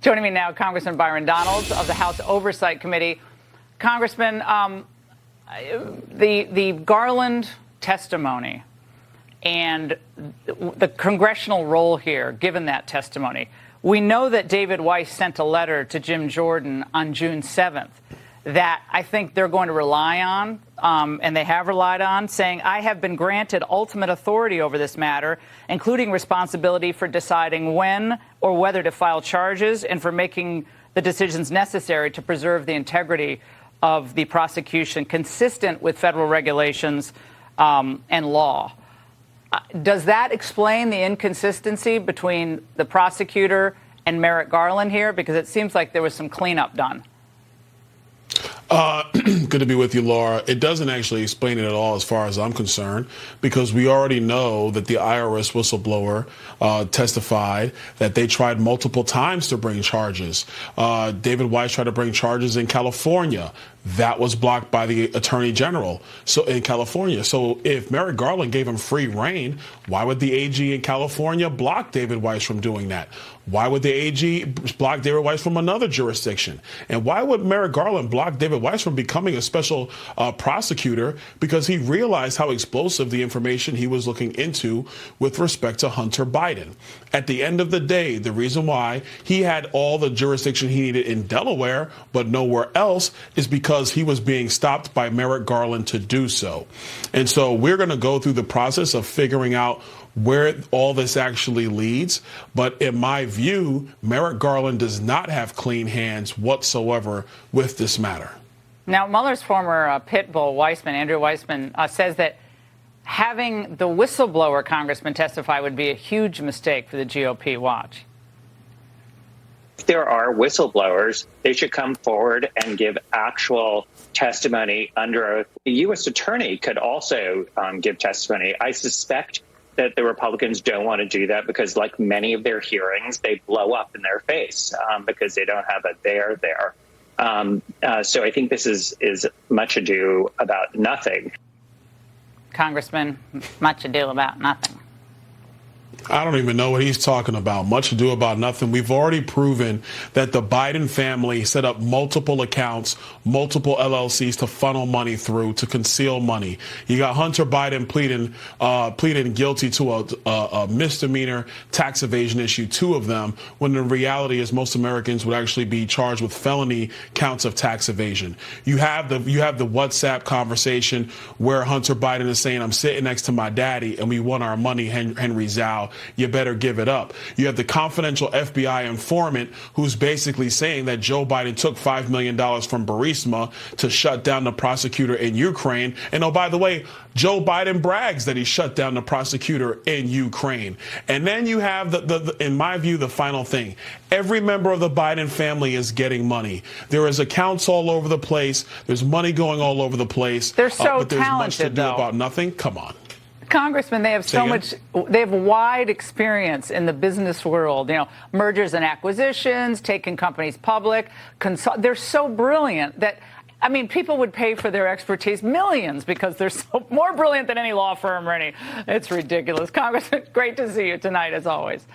Joining me now, Congressman Byron Donalds of the House Oversight Committee. Congressman, the Garland testimony and the congressional role here, given that testimony, we know that David Weiss sent a letter to Jim Jordan on June 7th that I think they're going to rely on, and they have relied on, saying, I have been granted ultimate authority over this matter, including responsibility for deciding when or whether to file charges and for making the decisions necessary to preserve the integrity of the prosecution consistent with federal regulations and law. Does that explain the inconsistency between the prosecutor and Merrick Garland here? Because it seems like there was some cleanup done. Good to be with you, Laura. It doesn't actually explain it at all as far as I'm concerned, because we already know that the IRS whistleblower testified that they tried multiple times to bring charges. David Weiss tried to bring charges in California. That was blocked by the Attorney General in California. So if Merrick Garland gave him free rein, why would the AG in California block David Weiss from doing that? Why would the AG block David Weiss from another jurisdiction? And why would Merrick Garland block David Weiss from becoming a special prosecutor? Because he realized how explosive the information he was looking into with respect to Hunter Biden. At the end of the day, the reason why he had all the jurisdiction he needed in Delaware, but nowhere else, is because he was being stopped by Merrick Garland to do so. And so we're going to go through the process of figuring out where all this actually leads. But in my view, Merrick Garland does not have clean hands whatsoever with this matter. Now, Mueller's former pit bull, Weissman, Andrew Weissman, says that having the whistleblower congressman testify would be a huge mistake for the GOP. Watch. If there are whistleblowers, they should come forward and give actual testimony under oath. The U.S. attorney could also give testimony. I suspect that the Republicans don't want to do that because, like many of their hearings, they blow up in their face because they don't have a there there. So I think this is much ado about nothing. Congressman, much ado about nothing. I don't even know what he's talking about. Much ado about nothing. We've already proven that the Biden family set up multiple accounts, multiple LLCs to funnel money through, to conceal money. You got Hunter Biden pleading guilty to a misdemeanor tax evasion issue, 2 of them, when the reality is most Americans would actually be charged with felony counts of tax evasion. You have the WhatsApp conversation where Hunter Biden is saying, I'm sitting next to my daddy and we want our money, Henry Zhao. You better give it up. You have the confidential FBI informant who's basically saying that Joe Biden took $5 million from Burisma to shut down the prosecutor in Ukraine. And oh, by the way, Joe Biden brags that he shut down the prosecutor in Ukraine. And then you have, in my view, the final thing. Every member of the Biden family is getting money. There is accounts all over the place. There's money going all over the place. They're so but there's talented, much to do though. about nothing. Come on. Congressman, they have they have wide experience in the business world, mergers and acquisitions, taking companies public. They're so brilliant that, I mean, people would pay for their expertise millions because they're so more brilliant than any law firm or any. It's ridiculous. Congressman, great to see you tonight, as always.